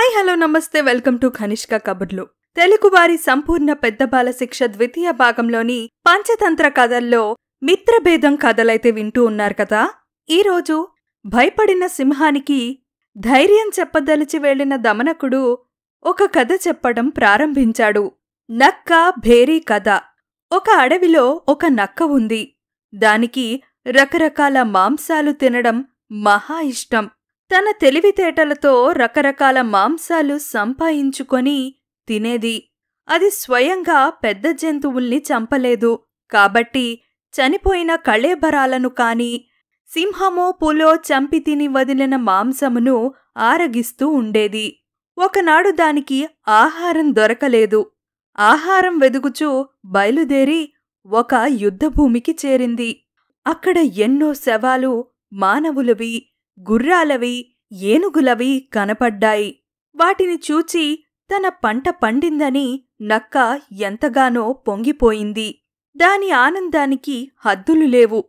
Hi hello నమస్తే welcome to Kanishka కబుర్లు. తెలుగువారి సంపూర్ణ పెద్ద బాల శిక్ష ద్వితీయ భాగంలోని పంచతంత్ర కథల్లో మిత్రభేదం కథలైతే వింటూ ఉన్నారు కదా. ఈరోజు భయపడిన సింహానికి ధైర్యం చెప్పదలిచి వెళ్లిన దమనకుడు ఒక కథ చెప్పడం ప్రారంభించాడు. నక్క భేరీ కథ. ఒక అడవిలో ఒక నక్క ఉంది. దానికి రకరకాల మాంసాలు తినడం మహా ఇష్టం. తన తెలివితేటలతో రకరకాల మాంసాలు సంపాయించుకొని తినేది. అది స్వయంగా పెద్ద జంతువుల్ని చంపలేదు కాబట్టి చనిపోయిన కళేబరాలను కాని సింహమో పులో చంపి తిని వదిలిన మాంసమును ఆరగిస్తూ ఉండేది. ఒకనాడు దానికి ఆహారం దొరకలేదు. ఆహారం వెదుగుచూ బయలుదేరి ఒక యుద్ధభూమికి చేరింది. అక్కడ ఎన్నో శవాలు మానవులవి, గుర్రాలవి, ఏనుగులవి కనపడ్డాయి. వాటిని చూచి తన పంట పండిందని నక్క ఎంతగానో పొంగిపోయింది. దాని ఆనందానికి హద్దులు లేవు.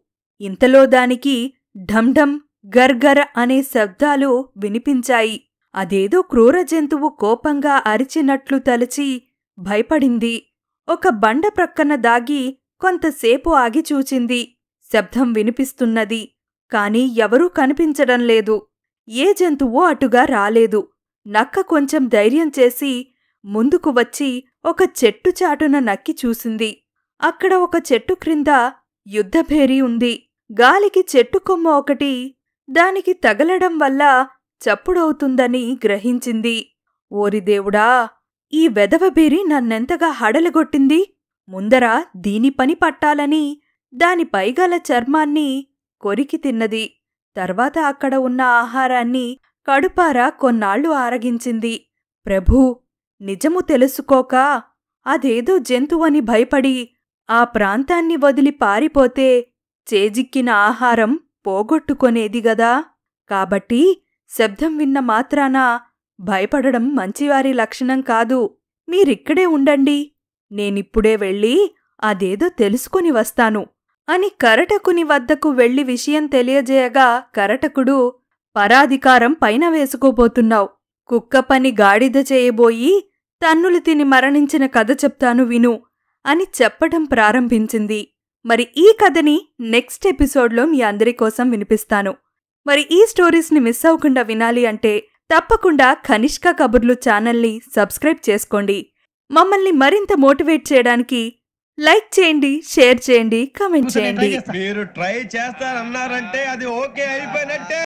ఇంతలో దానికి ఢంఢం గర్గర్ అనే శబ్దాలు వినిపించాయి. అదేదో క్రూర జంతువు కోపంగా అరిచినట్లు తలచి భయపడింది. ఒక బండ ప్రక్కన దాగి కొంతసేపు ఆగి చూచింది. శబ్దం వినిపిస్తున్నది. కాని ఎవరూ కనిపించడం లేదు. ఏ జంతువూ అటుగా రాలేదు. నక్క కొంచెం ధైర్యం చేసి ముందుకు వచ్చి ఒక చెట్టు చాటున నక్కి చూసింది. అక్కడ ఒక చెట్టు క్రింద యుద్ధభేరీ ఉంది. గాలికి చెట్టు కొమ్మ ఒకటి దానికి తగలడం వల్ల చప్పుడవుతుందని గ్రహించింది. ఓరిదేవుడా, ఈ వెధవభేరీ నన్నెంతగా హడలగొట్టింది. ముందర దీని పని పట్టాలని దానిపైగల చర్మాన్ని కొరికి తిన్నది. తర్వాత అక్కడ ఉన్న ఆహారాన్ని కడుపారా కొన్నాళ్లు ఆరగించింది. ప్రభూ, నిజము తెలుసుకోక అదేదో జంతువని భయపడి ఆ ప్రాంతాన్ని వదిలి పారిపోతే చేజిక్కిన ఆహారం పోగొట్టుకొనేది గదా. కాబట్టి శబ్దం విన్న మాత్రాన భయపడడం మంచివారి లక్షణం కాదు. మీరిక్కడే ఉండండి. నేనిప్పుడే వెళ్ళి అదేదో తెలుసుకుని వస్తాను అని కరటకుని వద్దకు వెళ్లి విషయం తెలియజేయగా, కరటకుడు, పరాధికారం పైన వేసుకోబోతున్నావు. కుక్కపని గాడిద చేయబోయి తన్నులు తిని మరణించిన కథ చెప్తాను విను అని చెప్పడం ప్రారంభించింది. మరి ఈ కథని నెక్స్ట్ ఎపిసోడ్లో మీ అందరి కోసం వినిపిస్తాను. మరి ఈ స్టోరీస్ని మిస్ అవ్వకుండా వినాలి అంటే తప్పకుండా కనిష్క కబుర్లు ఛానల్ని సబ్స్క్రైబ్ చేసుకోండి. మమ్మల్ని మరింత మోటివేట్ చేయడానికి లైక్ చేయండి, షేర్ చేయండి, కామెంట్ చేయండి. మీరు ట్రై చేస్తారన్నారంటే అది ఓకే అయిపోయినట్టే.